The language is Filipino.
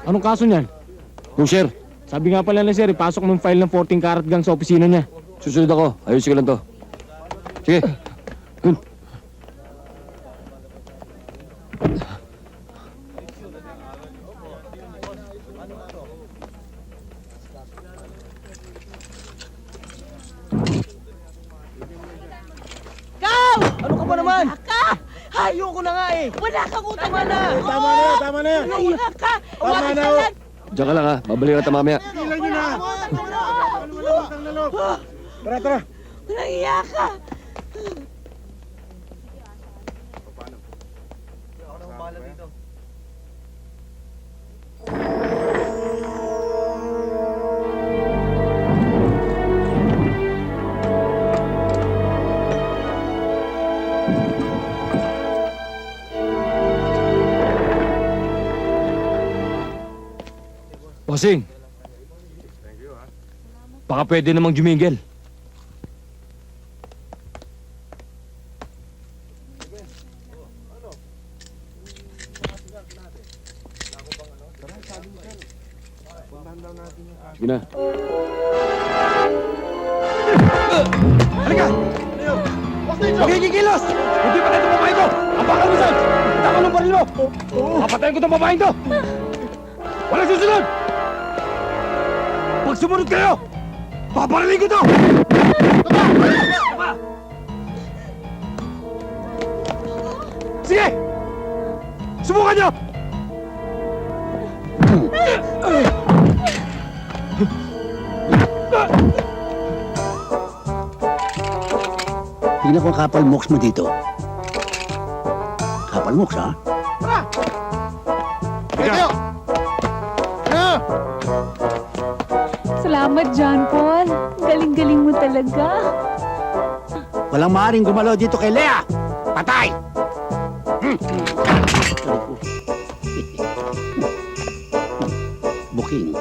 Anong kaso niyan? Pusher, Sabi nga pala na sir, ipasok mo yung file ng 14 karat gang sa opisina niya. susunod ako. Ayusin ko lang to. Sige. Ikaw! Ano ka ba naman? Ka! Ayoko na nga eh. Wala kang utang Tama na! Oo! Tama na yan! Wala ka! Tama na, ka oh. lang! Diyan ka lang ha. Babalik natin mamaya. Tigilan nyo na! Utang na loob! Tara, tara! Walang iya ka! Bossing. Baka pwede namang jumingel. Sige na. Halika! Huwag kayo kikilos! Hindi pa tayo babae ko! Ang baka mo saan! Kita ko ng baril mo! Papatayin ko itong babaeng to! Walang susunod! Pag sumunod kayo, paparilin ko to! Sige! Subukan nyo! Tingnan ko ang kapal mooks mo dito. Kapal mooks, ha? Salamat, John Paul. Galing-galing mo talaga. Walang maaaring gumalaw dito kay Lea! Patay! Buking.